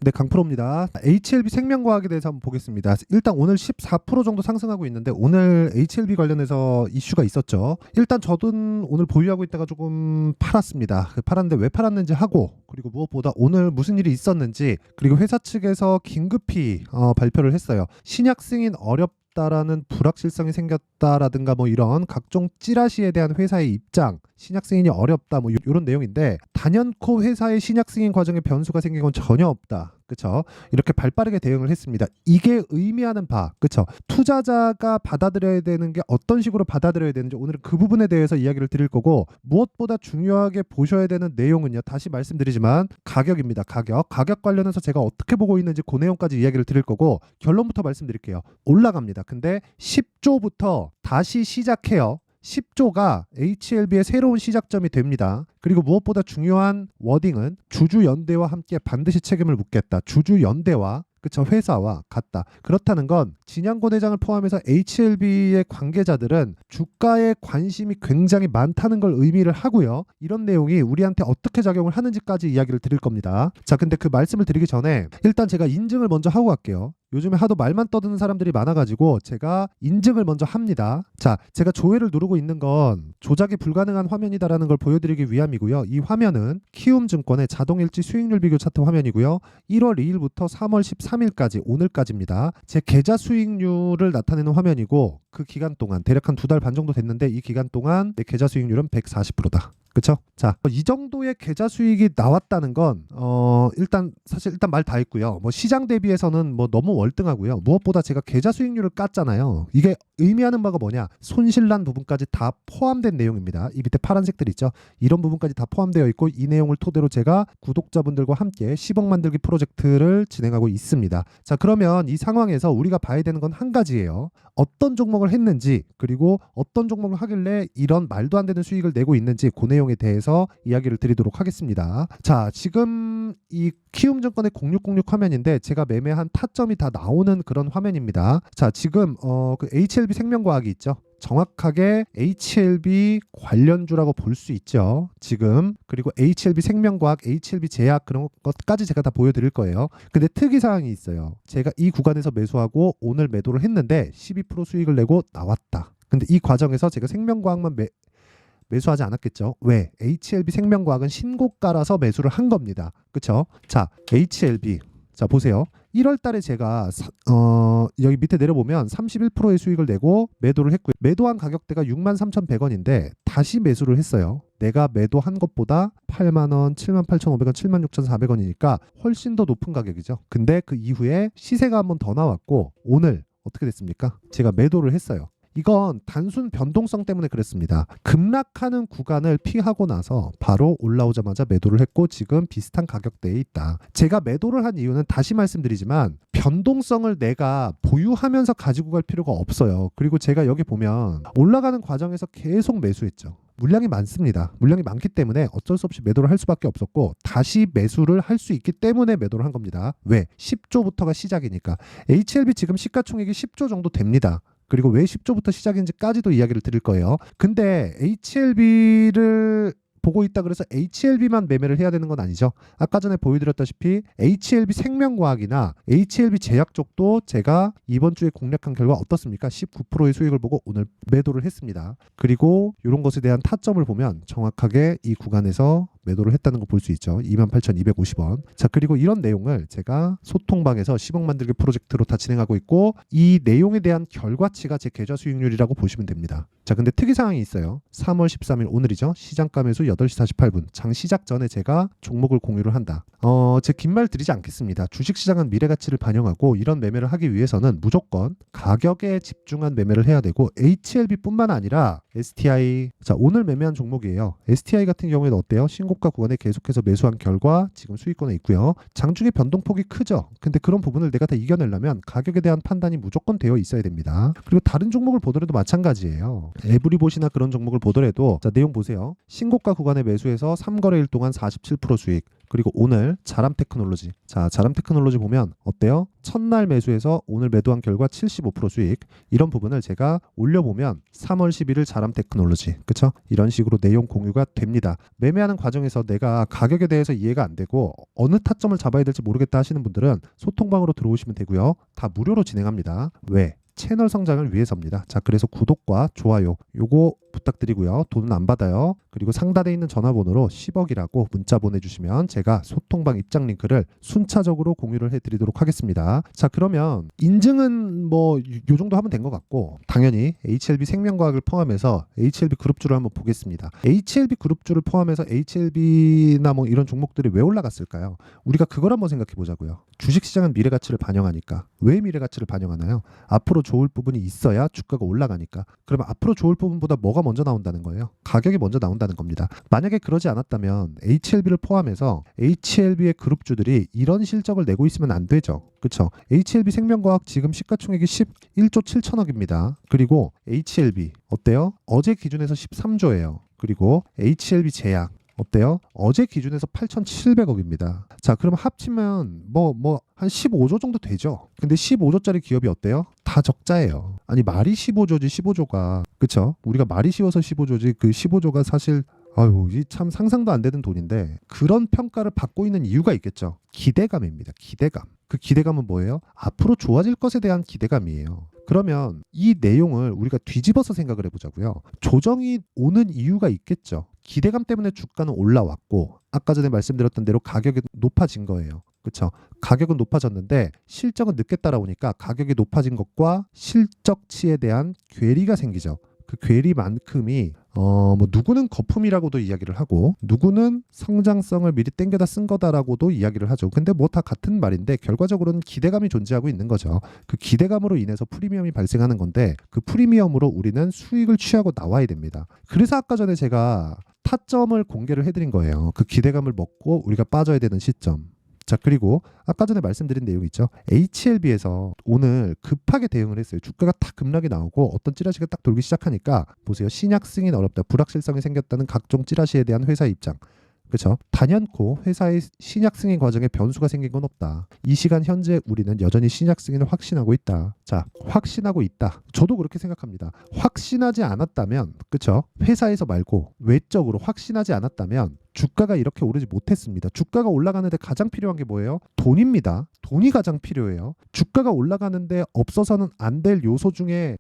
네, 강프로입니다. HLB 생명과학에 대해서 한번 보겠습니다. 일단 오늘 14% 정도 상승하고 있는데 오늘 HLB 관련해서 이슈가 있었죠. 일단 저도 오늘 보유하고 있다가 조금 팔았습니다. 팔았는데 왜 팔았는지 하고, 그리고 무엇보다 오늘 무슨 일이 있었는지, 그리고 회사 측에서 긴급히 발표를 했어요. 신약 승인 어렵다라는 불확실성이 생겼다라든가 뭐 이런 각종 찌라시에 대한 회사의 입장, 신약 승인이 어렵다 뭐 이런 내용인데, 단연코 회사의 신약 승인 과정에 변수가 생긴 건 전혀 없다. 그쵸? 이렇게 발빠르게 대응을 했습니다. 이게 의미하는 바, 그쵸? 투자자가 받아들여야 되는 게 어떤 식으로 받아들여야 되는지 오늘은 그 부분에 대해서 이야기를 드릴 거고, 무엇보다 중요하게 보셔야 되는 내용은요, 다시 말씀드리지만 가격입니다. 가격 관련해서 제가 어떻게 보고 있는지 그 내용까지 이야기를 드릴 거고, 결론부터 말씀드릴게요. 올라갑니다. 근데 10조부터 다시 시작해요. 10조가 HLB의 새로운 시작점이 됩니다. 그리고 무엇보다 중요한 워딩은 주주연대와 함께 반드시 책임을 묻겠다. 주주연대와, 그쵸, 회사와 같다. 그렇다는 건 진양권 회장을 포함해서 HLB의 관계자들은 주가에 관심이 굉장히 많다는 걸 의미를 하고요. 이런 내용이 우리한테 어떻게 작용을 하는지까지 이야기를 드릴 겁니다. 자, 근데 그 말씀을 드리기 전에 일단 제가 인증을 먼저 하고 갈게요. 요즘에 하도 말만 떠드는 사람들이 많아가지고 제가 인증을 먼저 합니다. 자, 제가 조회를 누르고 있는 건 조작이 불가능한 화면이다라는 걸 보여드리기 위함이고요. 이 화면은 키움증권의 자동일지 수익률 비교 차트 화면이고요. 1월 2일부터 3월 13일까지 오늘까지입니다. 제 계좌 수익률을 나타내는 화면이고, 그 기간 동안 대략 한 2달 반 정도 됐는데 이 기간 동안 내 계좌 수익률은 140%다. 그쵸? 자, 이 정도의 계좌 수익이 나왔다는 건 일단 말 다 했고요. 뭐 시장 대비해서는 뭐 너무 월등하고요. 무엇보다 제가 계좌 수익률을 깠잖아요. 이게 의미하는 바가 뭐냐? 손실난 부분까지 다 포함된 내용입니다. 이 밑에 파란색들 있죠? 이런 부분까지 다 포함되어 있고, 이 내용을 토대로 제가 구독자분들과 함께 10억 만들기 프로젝트를 진행하고 있습니다. 자, 그러면 이 상황에서 우리가 봐야 되는 건 한 가지예요. 어떤 종목을 했는지, 그리고 어떤 종목을 하길래 이런 말도 안 되는 수익을 내고 있는지, 그 내용에 대해서 이야기를 드리도록 하겠습니다. 자, 지금 이 키움증권의 0606 화면인데 제가 매매한 타점이 다 나오는 그런 화면입니다. 자, 지금 그 HLB 생명과학이 있죠. 정확하게 HLB 관련주라고 볼 수 있죠. 지금. 그리고 HLB 생명과학, HLB 제약, 그런 것까지 제가 다 보여드릴 거예요. 근데 특이사항이 있어요. 제가 이 구간에서 매수하고 오늘 매도를 했는데 12% 수익을 내고 나왔다. 근데 이 과정에서 제가 생명과학만 매수하지 않았겠죠. 왜? HLB 생명과학은 신고가라서 매수를 한 겁니다. 그쵸? 자, HLB. 자, 보세요. 1월 달에 제가 여기 밑에 내려보면 31%의 수익을 내고 매도를 했고요. 매도한 가격대가 63,100원인데 다시 매수를 했어요. 내가 매도한 것보다 8만원, 78,500원, 76,400원이니까 훨씬 더 높은 가격이죠. 근데 그 이후에 시세가 한번 더 나왔고, 오늘 어떻게 됐습니까? 제가 매도를 했어요. 이건 단순 변동성 때문에 그랬습니다. 급락하는 구간을 피하고 나서 바로 올라오자마자 매도를 했고, 지금 비슷한 가격대에 있다. 제가 매도를 한 이유는 다시 말씀드리지만 변동성을 내가 보유하면서 가지고 갈 필요가 없어요. 그리고 제가 여기 보면 올라가는 과정에서 계속 매수했죠. 물량이 많습니다. 물량이 많기 때문에 어쩔 수 없이 매도를 할 수밖에 없었고, 다시 매수를 할 수 있기 때문에 매도를 한 겁니다. 왜? 10조부터가 시작이니까. HLB 지금 시가총액이 10조 정도 됩니다. 그리고 왜 10조부터 시작인지까지도 이야기를 드릴 거예요. 근데 HLB를 보고 있다 그래서 HLB만 매매를 해야 되는 건 아니죠. 아까 전에 보여드렸다시피 HLB 생명과학이나 HLB 제약 쪽도 제가 이번 주에 공략한 결과 어떻습니까? 19%의 수익을 보고 오늘 매도를 했습니다. 그리고 이런 것에 대한 타점을 보면 정확하게 이 구간에서 매도를 했다는 거 볼 수 있죠. 28,250원. 자, 그리고 이런 내용을 제가 소통방에서 10억 만들기 프로젝트로 다 진행하고 있고, 이 내용에 대한 결과치가 제 계좌 수익률이라고 보시면 됩니다. 자, 근데 특이사항이 있어요. 3월 13일 오늘이죠. 시장가 매수 8시 48분. 장 시작 전에 제가 종목을 공유를 한다. 제 긴 말 드리지 않겠습니다. 주식시장은 미래가치를 반영하고 이런 매매를 하기 위해서는 무조건 가격에 집중한 매매를 해야 되고, HLB뿐만 아니라 STI, 자, 오늘 매매한 종목이에요. STI 같은 경우에는 어때요? 신고가 구간에 계속해서 매수한 결과 지금 수익권에 있고요. 장중에 변동폭이 크죠. 근데 그런 부분을 내가 다 이겨내려면 가격에 대한 판단이 무조건 되어 있어야 됩니다. 그리고 다른 종목을 보더라도 마찬가지예요. 에브리봇이나 그런 종목을 보더라도, 자, 내용 보세요. 신고가 구간에 매수해서 3거래일 동안 47% 수익, 그리고 오늘 자람 테크놀로지. 자, 자람 테크놀로지 보면 어때요? 첫날 매수해서 오늘 매도한 결과 75% 수익. 이런 부분을 제가 올려보면 3월 11일 자람 테크놀로지. 그쵸? 이런 식으로 내용 공유가 됩니다. 매매하는 과정에서 내가 가격에 대해서 이해가 안 되고 어느 타점을 잡아야 될지 모르겠다 하시는 분들은 소통방으로 들어오시면 되고요. 다 무료로 진행합니다. 왜? 채널 성장을 위해서입니다. 자, 그래서 구독과 좋아요 요거 부탁드리고요. 돈은 안 받아요. 그리고 상단에 있는 전화번호로 10억이라고 문자 보내주시면 제가 소통방 입장 링크를 순차적으로 공유를 해드리도록 하겠습니다. 자, 그러면 인증은 뭐 요 정도 하면 된 것 같고 당연히 HLB 생명과학을 포함해서 HLB 그룹주를 한번 보겠습니다. HLB 그룹주를 포함해서 HLB나 뭐 이런 종목들이 왜 올라갔을까요? 우리가 그걸 한번 생각해 보자고요. 주식시장은 미래가치를 반영하니까. 왜 미래가치를 반영하나요? 앞으로 좋을 부분이 있어야 주가가 올라가니까. 그러면 앞으로 좋을 부분보다 뭐가 먼저 나온다는 거예요? 가격이 먼저 나온다는 겁니다. 만약에 그러지 않았다면 HLB를 포함해서 HLB의 그룹주들이 이런 실적을 내고 있으면 안 되죠. 그렇죠? HLB 생명과학 지금 시가총액이 11조 7천억입니다. 그리고 HLB 어때요? 어제 기준에서 13조예요. 그리고 HLB 제약 어때요? 어제 기준에서 8,700억입니다. 자, 그럼 합치면 한 15조 정도 되죠. 근데 15조짜리 기업이 어때요? 다 적자예요. 아니 말이 15조지 15조가. 그쵸? 우리가 말이 쉬워서 15조지 그 15조가 사실 아유, 이 참 상상도 안 되는 돈인데 그런 평가를 받고 있는 이유가 있겠죠. 기대감입니다. 기대감. 그 기대감은 뭐예요? 앞으로 좋아질 것에 대한 기대감이에요. 그러면 이 내용을 우리가 뒤집어서 생각을 해보자고요. 조정이 오는 이유가 있겠죠. 기대감 때문에 주가는 올라왔고 아까 전에 말씀드렸던 대로 가격이 높아진 거예요. 그렇죠? 가격은 높아졌는데 실적은 늦게 따라오니까 가격이 높아진 것과 실적치에 대한 괴리가 생기죠. 그 괴리만큼이 누구는 거품이라고도 이야기를 하고 누구는 성장성을 미리 땡겨다 쓴 거다라고도 이야기를 하죠. 근데 뭐 다 같은 말인데 결과적으로는 기대감이 존재하고 있는 거죠. 그 기대감으로 인해서 프리미엄이 발생하는 건데 그 프리미엄으로 우리는 수익을 취하고 나와야 됩니다. 그래서 아까 전에 제가 타점을 공개를 해드린 거예요. 그 기대감을 먹고 우리가 빠져야 되는 시점. 자, 그리고 아까 전에 말씀드린 내용 있죠. HLB에서 오늘 급하게 대응을 했어요. 주가가 딱 급락이 나오고 어떤 찌라시가 딱 돌기 시작하니까 보세요. 신약 승인 어렵다. 불확실성이 생겼다는 각종 찌라시에 대한 회사 입장. 그렇죠? 단연코 회사의 신약 승인 과정에 변수가 생긴 건 없다. 이 시간 현재 우리는 여전히 신약 승인을 확신하고 있다. 자, 확신하고 있다. 저도 그렇게 생각합니다. 확신하지 않았다면, 그렇죠? 회사에서 말고 외적으로 확신하지 않았다면 주가가 이렇게 오르지 못했습니다. 주가가 올라가는데 가장 필요한 게 뭐예요? 돈입니다. 돈이 가장 필요해요. 주가가 올라가는데 없어서는 안 될 요소 중에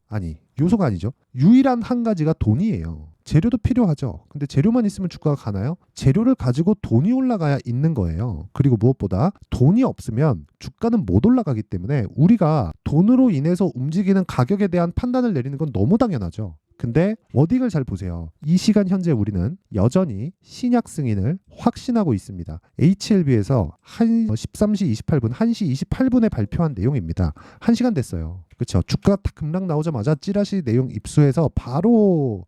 요소가 아니죠. 유일한 한 가지가 돈이에요. 재료도 필요하죠. 근데 재료만 있으면 주가가 가나요? 재료를 가지고 돈이 올라가야 있는 거예요. 그리고 무엇보다 돈이 없으면 주가는 못 올라가기 때문에 우리가 돈으로 인해서 움직이는 가격에 대한 판단을 내리는 건 너무 당연하죠. 근데 워딩을 잘 보세요. 이 시간 현재 우리는 여전히 신약 승인을 확신하고 있습니다. HLB에서 13시 28분, 1시 28분에 발표한 내용입니다. 1시간 됐어요. 그렇죠? 주가가 딱 급락 나오자마자 찌라시 내용 입수해서 바로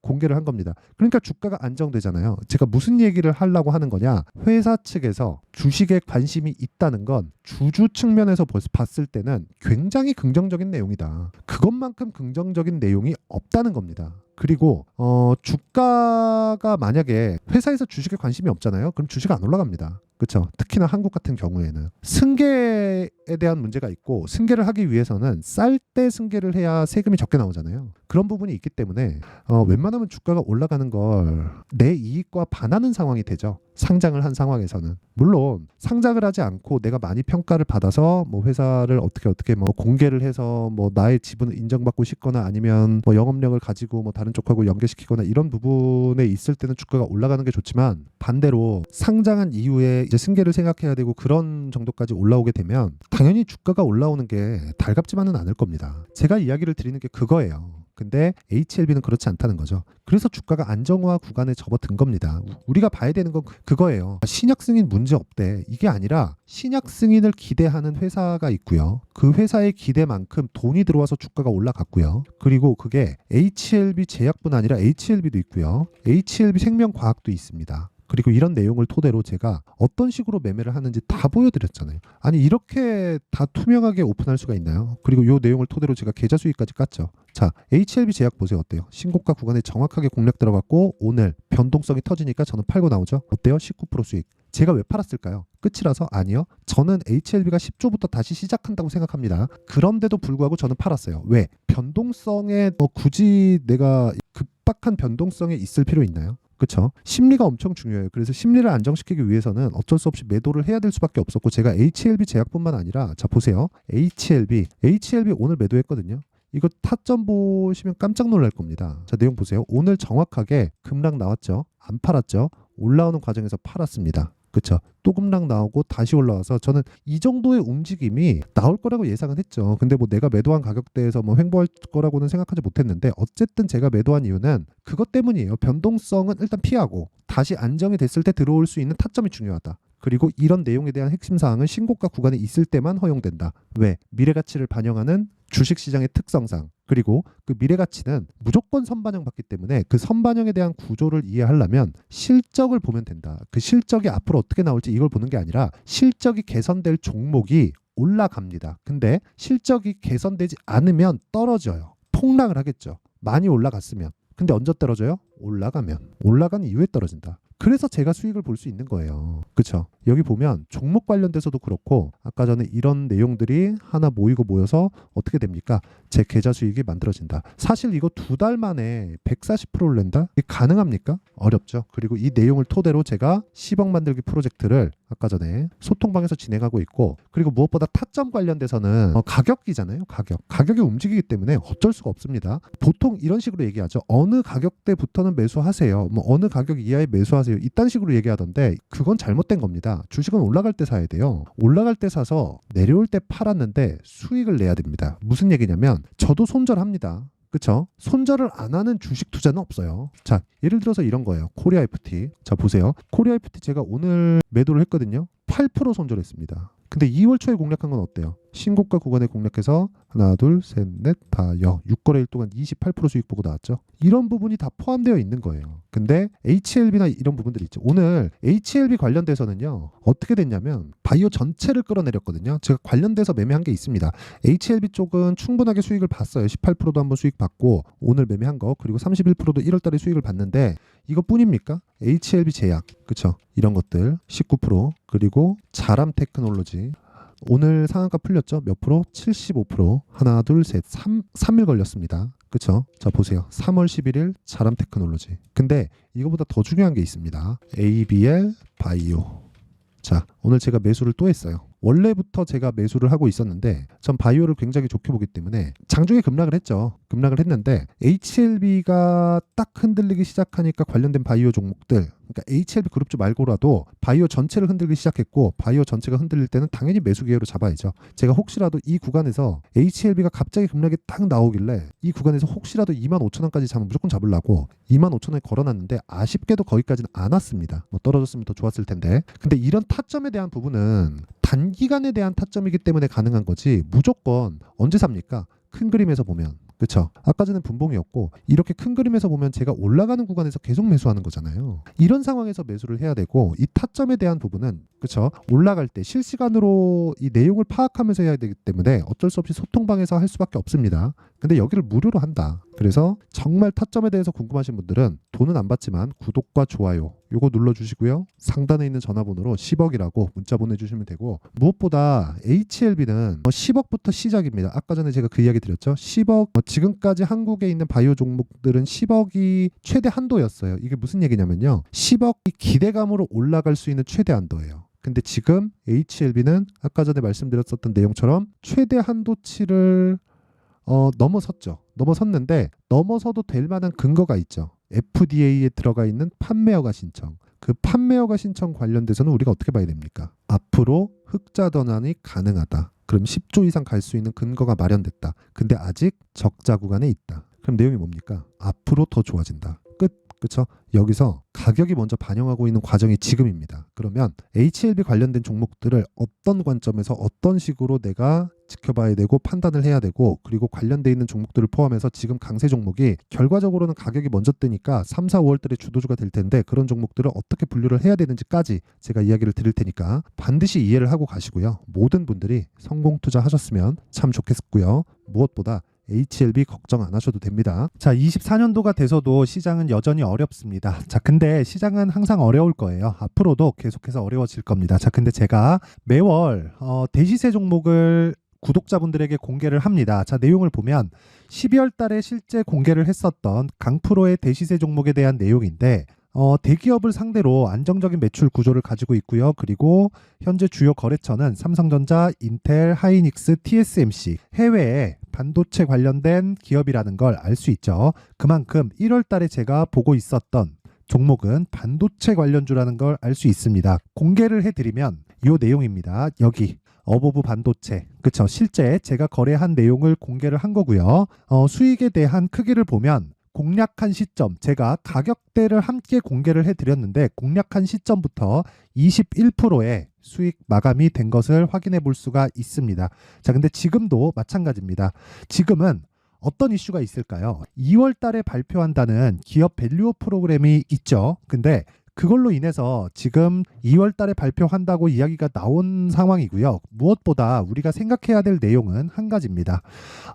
공개를 한 겁니다. 그러니까 주가가 안정되잖아요. 제가 무슨 얘기를 하려고 하는 거냐? 회사 측에서 주식에 관심이 있다는 건 주주 측면에서 봤을 때는 굉장히 긍정적인 내용이다. 그것만큼 긍정적인 내용이 없다는 겁니다. 그리고 주가가 만약에 회사에서 주식에 관심이 없잖아요. 그럼 주식 안 올라갑니다. 그렇죠? 특히나 한국 같은 경우에는 승계에 대한 문제가 있고 승계를 하기 위해서는 쌀 때 승계를 해야 세금이 적게 나오잖아요. 그런 부분이 있기 때문에 웬만하면 주가가 올라가는 걸 내 이익과 반하는 상황이 되죠. 상장을 한 상황에서는. 물론 상장을 하지 않고 내가 많이 평가를 받아서 뭐 회사를 어떻게 뭐 공개를 해서 뭐 나의 지분을 인정받고 싶거나 아니면 뭐 영업력을 가지고 뭐 다른 쪽하고 연계시키거나 이런 부분에 있을 때는 주가가 올라가는 게 좋지만 반대로 상장한 이후에 이제 승계를 생각해야 되고 그런 정도까지 올라오게 되면 당연히 주가가 올라오는 게 달갑지만은 않을 겁니다. 제가 이야기를 드리는 게 그거예요. 근데 HLB는 그렇지 않다는 거죠. 그래서 주가가 안정화 구간에 접어든 겁니다. 우리가 봐야 되는 건 그거예요. 신약 승인 문제 없대. 이게 아니라 신약 승인을 기대하는 회사가 있고요. 그 회사의 기대만큼 돈이 들어와서 주가가 올라갔고요. 그리고 그게 HLB 제약뿐 아니라 HLB도 있고요. HLB 생명과학도 있습니다. 그리고 이런 내용을 토대로 제가 어떤 식으로 매매를 하는지 다 보여드렸잖아요. 아니 이렇게 다 투명하게 오픈할 수가 있나요? 그리고 이 내용을 토대로 제가 계좌 수익까지 깠죠. 자, HLB 제약 보세요. 어때요? 신고가 구간에 정확하게 공략 들어갔고 오늘 변동성이 터지니까 저는 팔고 나오죠. 어때요? 19% 수익. 제가 왜 팔았을까요? 끝이라서? 아니요. 저는 HLB가 10조부터 다시 시작한다고 생각합니다. 그런데도 불구하고 저는 팔았어요. 왜? 변동성에 굳이 내가 급박한 변동성에 있을 필요 있나요? 그렇죠. 심리가 엄청 중요해요. 그래서 심리를 안정시키기 위해서는 어쩔 수 없이 매도를 해야 될 수밖에 없었고, 제가 HLB 제약뿐만 아니라, 자 보세요. HLB 오늘 매도했거든요. 이거 타점 보시면 깜짝 놀랄 겁니다. 자, 내용 보세요. 오늘 정확하게 급락 나왔죠. 안 팔았죠. 올라오는 과정에서 팔았습니다. 그렇죠. 또 급락 나오고 다시 올라와서 저는 이 정도의 움직임이 나올 거라고 예상은 했죠. 근데 뭐 내가 매도한 가격대에서 뭐 횡보할 거라고는 생각하지 못했는데, 어쨌든 제가 매도한 이유는 그것 때문이에요. 변동성은 일단 피하고 다시 안정이 됐을 때 들어올 수 있는 타점이 중요하다. 그리고 이런 내용에 대한 핵심 사항은 신고가 구간에 있을 때만 허용된다. 왜? 미래가치를 반영하는 주식시장의 특성상, 그리고 그 미래가치는 무조건 선반영 받기 때문에 그 선반영에 대한 구조를 이해하려면 실적을 보면 된다. 그 실적이 앞으로 어떻게 나올지 이걸 보는 게 아니라 실적이 개선될 종목이 올라갑니다. 근데 실적이 개선되지 않으면 떨어져요. 폭락을 하겠죠. 많이 올라갔으면. 근데 언제 떨어져요? 올라가면. 올라간 이후에 떨어진다. 그래서 제가 수익을 볼 수 있는 거예요. 그렇죠? 여기 보면 종목 관련돼서도 그렇고, 아까 전에 이런 내용들이 하나 모여서 어떻게 됩니까? 제 계좌 수익이 만들어진다. 사실 이거 2달 만에 140%를 낸다? 이게 가능합니까? 어렵죠. 그리고 이 내용을 토대로 제가 10억 만들기 프로젝트를 아까 전에 소통방에서 진행하고 있고, 그리고 무엇보다 타점 관련돼서는 가격이잖아요. 가격이 움직이기 때문에 어쩔 수가 없습니다. 보통 이런 식으로 얘기하죠. 어느 가격대부터는 매수하세요. 뭐 어느 가격 이하에 매수하세요. 이딴 식으로 얘기하던데, 그건 잘못된 겁니다. 주식은 올라갈 때 사야 돼요. 올라갈 때 사서 내려올 때 팔았는데 수익을 내야 됩니다. 무슨 얘기냐면, 저도 손절합니다. 그쵸? 손절을 안 하는 주식 투자는 없어요. 자, 예를 들어서 이런 거예요. 코리아 FT. 자, 보세요. 코리아 FT 제가 오늘 매도를 했거든요. 8% 손절했습니다. 근데 2월 초에 공략한 건 어때요? 신고가 구간에 공략해서 하나, 둘, 셋, 넷, 다 6거래일 동안 28% 수익 보고 나왔죠. 이런 부분이 다 포함되어 있는 거예요. 근데 HLB나 이런 부분들이 있죠. 오늘 HLB 관련돼서는요, 어떻게 됐냐면 바이오 전체를 끌어내렸거든요. 제가 관련돼서 매매한 게 있습니다. HLB 쪽은 충분하게 수익을 봤어요. 18%도 한번 수익 받고, 오늘 매매한 거, 그리고 31%도 1월 달에 수익을 봤는데, 이것뿐입니까? HLB 제약, 그쵸? 이런 것들 19%, 그리고 자람 테크놀로지 오늘 상한가 풀렸죠? 몇 프로? 75%. 하나, 둘, 셋, 3일 걸렸습니다. 그쵸? 자, 보세요. 3월 11일 자람 테크놀로지. 근데 이거보다 더 중요한 게 있습니다. ABL 바이오. 자, 오늘 제가 매수를 또 했어요. 원래부터 제가 매수를 하고 있었는데, 전 바이오를 굉장히 좋게 보기 때문에 장중에 급락을 했죠. 급락을 했는데 HLB가 딱 흔들리기 시작하니까 관련된 바이오 종목들, 그러니까 HLB 그룹주 말고라도 바이오 전체를 흔들기 시작했고, 바이오 전체가 흔들릴 때는 당연히 매수 기회로 잡아야죠. 제가 혹시라도 이 구간에서 HLB가 갑자기 급락이 딱 나오길래 이 구간에서 혹시라도 25,000원까지 잡으면 무조건 잡으려고 25,000원에 걸어놨는데, 아쉽게도 거기까지는 안 왔습니다. 뭐 떨어졌으면 더 좋았을 텐데. 근데 이런 타점에 대한 부분은 단기간에 대한 타점이기 때문에 가능한 거지, 무조건 언제 삽니까? 큰 그림에서 보면. 그렇죠? 아까 전에 분봉이었고, 이렇게 큰 그림에서 보면 제가 올라가는 구간에서 계속 매수하는 거잖아요. 이런 상황에서 매수를 해야 되고, 이 타점에 대한 부분은, 그렇죠? 올라갈 때 실시간으로 이 내용을 파악하면서 해야 되기 때문에 어쩔 수 없이 소통방에서 할 수밖에 없습니다. 근데 여기를 무료로 한다. 그래서 정말 타점에 대해서 궁금하신 분들은 돈은 안 받지만 구독과 좋아요 요거 눌러주시고요. 상단에 있는 전화번호로 10억이라고 문자 보내주시면 되고, 무엇보다 HLB는 10억부터 시작입니다. 아까 전에 제가 그 이야기 드렸죠. 10억, 지금까지 한국에 있는 바이오 종목들은 10억이 최대 한도였어요. 이게 무슨 얘기냐면요, 10억이 기대감으로 올라갈 수 있는 최대 한도예요. 근데 지금 HLB는 아까 전에 말씀드렸었던 내용처럼 최대 한도치를 넘어섰죠. 넘어섰는데, 넘어서도 될 만한 근거가 있죠. FDA에 들어가 있는 판매허가 신청. 그 판매허가 신청 관련돼서는 우리가 어떻게 봐야 됩니까? 앞으로 흑자 전환이 가능하다. 그럼 10조 이상 갈 수 있는 근거가 마련됐다. 근데 아직 적자 구간에 있다. 그럼 내용이 뭡니까? 앞으로 더 좋아진다. 끝. 그렇죠? 여기서 가격이 먼저 반영하고 있는 과정이 지금입니다. 그러면 HLB 관련된 종목들을 어떤 관점에서 어떤 식으로 내가 지켜봐야 되고 판단을 해야 되고, 그리고 관련돼 있는 종목들을 포함해서 지금 강세 종목이 결과적으로는 가격이 먼저 뜨니까 3, 4, 5월 달에 주도주가 될 텐데, 그런 종목들을 어떻게 분류를 해야 되는지까지 제가 이야기를 드릴 테니까 반드시 이해를 하고 가시고요. 모든 분들이 성공 투자하셨으면 참 좋겠고요. 무엇보다 HLB 걱정 안 하셔도 됩니다. 자, 24년도가 돼서도 시장은 여전히 어렵습니다. 자, 근데 시장은 항상 어려울 거예요. 앞으로도 계속해서 어려워질 겁니다. 자, 근데 제가 매월 대시세 종목을 구독자분들에게 공개를 합니다. 자, 내용을 보면 12월 달에 실제 공개를 했었던 강프로의 대시세 종목에 대한 내용인데 대기업을 상대로 안정적인 매출 구조를 가지고 있고요. 그리고 현재 주요 거래처는 삼성전자, 인텔, 하이닉스, TSMC, 해외에 반도체 관련된 기업이라는 걸 알 수 있죠. 그만큼 1월 달에 제가 보고 있었던 종목은 반도체 관련주라는 걸 알 수 있습니다. 공개를 해드리면 이 내용입니다. 여기 어보브 반도체, 그쵸? 실제 제가 거래한 내용을 공개를 한 거고요. 수익에 대한 크기를 보면 공략한 시점, 제가 가격대를 함께 공개를 해드렸는데 공략한 시점부터 21%의 수익 마감이 된 것을 확인해 볼 수가 있습니다. 자, 근데 지금도 마찬가지입니다. 지금은 어떤 이슈가 있을까요? 2월 달에 발표한다는 기업 밸류업 프로그램이 있죠. 근데 그걸로 인해서 지금 2월 달에 발표한다고 이야기가 나온 상황이고요. 무엇보다 우리가 생각해야 될 내용은 한 가지입니다.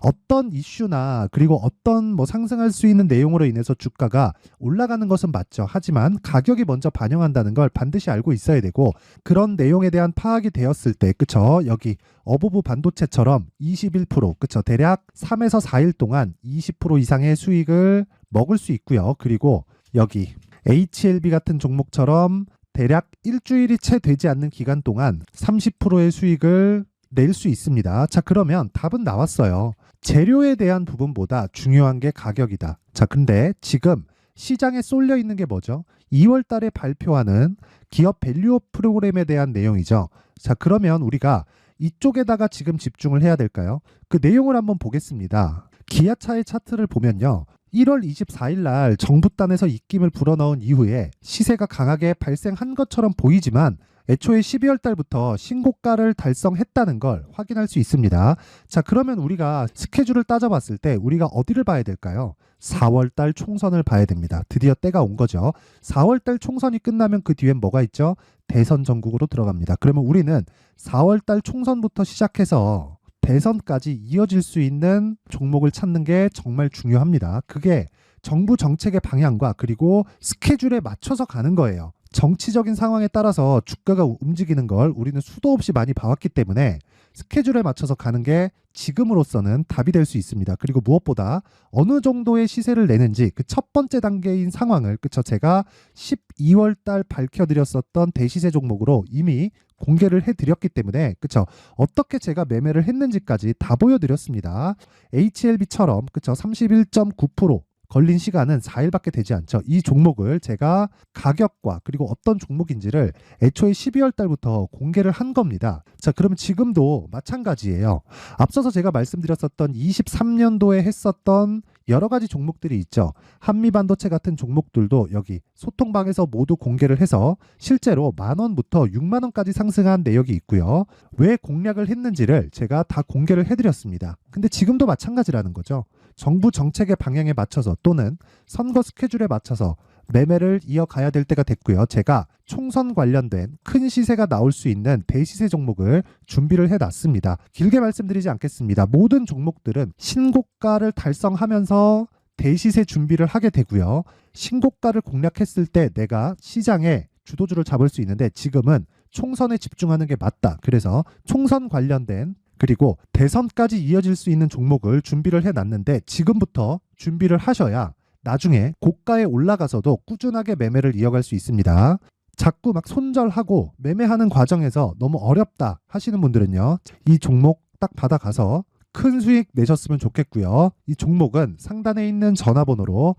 어떤 이슈나 그리고 어떤 상승할 수 있는 내용으로 인해서 주가가 올라가는 것은 맞죠. 하지만 가격이 먼저 반영한다는 걸 반드시 알고 있어야 되고, 그런 내용에 대한 파악이 되었을 때, 그쵸? 여기 어보브 반도체처럼 21%, 그쵸? 대략 3에서 4일 동안 20% 이상의 수익을 먹을 수 있고요. 그리고 여기 HLB 같은 종목처럼 대략 일주일이 채 되지 않는 기간 동안 30%의 수익을 낼 수 있습니다. 자, 그러면 답은 나왔어요. 재료에 대한 부분보다 중요한 게 가격이다. 자, 근데 지금 시장에 쏠려 있는 게 뭐죠? 2월 달에 발표하는 기업 밸류업 프로그램에 대한 내용이죠. 자, 그러면 우리가 이쪽에다가 지금 집중을 해야 될까요? 그 내용을 한번 보겠습니다. 기아차의 차트를 보면요. 1월 24일 날 정부단에서 입김을 불어넣은 이후에 시세가 강하게 발생한 것처럼 보이지만 애초에 12월 달부터 신고가를 달성했다는 걸 확인할 수 있습니다. 자, 그러면 우리가 스케줄을 따져봤을 때 우리가 어디를 봐야 될까요? 4월 달 총선을 봐야 됩니다. 드디어 때가 온 거죠. 4월 달 총선이 끝나면 그 뒤엔 뭐가 있죠? 대선 전국으로 들어갑니다. 그러면 우리는 4월 달 총선부터 시작해서 대선까지 이어질 수 있는 종목을 찾는 게 정말 중요합니다. 그게 정부 정책의 방향과 그리고 스케줄에 맞춰서 가는 거예요. 정치적인 상황에 따라서 주가가 움직이는 걸 우리는 수도 없이 많이 봐왔기 때문에 스케줄에 맞춰서 가는 게 지금으로서는 답이 될 수 있습니다. 그리고 무엇보다 어느 정도의 시세를 내는지 그 첫 번째 단계인 상황을, 그쵸? 제가 12월 달 밝혀드렸었던 대시세 종목으로 이미 공개를 해드렸기 때문에, 그쵸? 어떻게 제가 매매를 했는지까지 다 보여드렸습니다. HLB처럼, 그쵸? 31.9% 걸린 시간은 4일밖에 되지 않죠. 이 종목을 제가 가격과 그리고 어떤 종목인지를 애초에 12월 달부터 공개를 한 겁니다. 자, 그러면 지금도 마찬가지예요. 앞서서 제가 말씀드렸었던 23년도에 했었던 여러 가지 종목들이 있죠. 한미반도체 같은 종목들도 여기 소통방에서 모두 공개를 해서 실제로 10,000원부터 60,000원까지 상승한 내역이 있고요. 왜 공략을 했는지를 제가 다 공개를 해드렸습니다. 근데 지금도 마찬가지라는 거죠. 정부 정책의 방향에 맞춰서 또는 선거 스케줄에 맞춰서 매매를 이어가야 될 때가 됐고요. 제가 총선 관련된 큰 시세가 나올 수 있는 대시세 종목을 준비를 해놨습니다. 길게 말씀드리지 않겠습니다. 모든 종목들은 신고가를 달성하면서 대시세 준비를 하게 되고요. 신고가를 공략했을 때 내가 시장에 주도주를 잡을 수 있는데 지금은 총선에 집중하는 게 맞다. 그래서 총선 관련된 그리고 대선까지 이어질 수 있는 종목을 준비를 해놨는데 지금부터 준비를 하셔야 나중에 고가에 올라가서도 꾸준하게 매매를 이어갈 수 있습니다. 자꾸 막 손절하고 매매하는 과정에서 너무 어렵다 하시는 분들은요. 이 종목 딱 받아가서 큰 수익 내셨으면 좋겠고요. 이 종목은 상단에 있는 전화번호로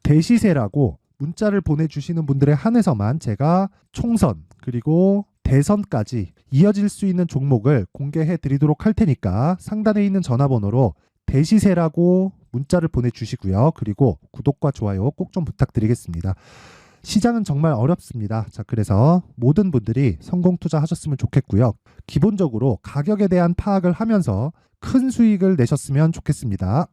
대시세라고 문자를 보내주시는 분들에 한해서만 제가 총선 그리고 대선까지 이어질 수 있는 종목을 공개해 드리도록 할 테니까 상단에 있는 전화번호로 대시세라고 문자를 보내주시고요. 그리고 구독과 좋아요 꼭 좀 부탁드리겠습니다. 시장은 정말 어렵습니다. 자, 그래서 모든 분들이 성공 투자하셨으면 좋겠고요. 기본적으로 가격에 대한 파악을 하면서 큰 수익을 내셨으면 좋겠습니다.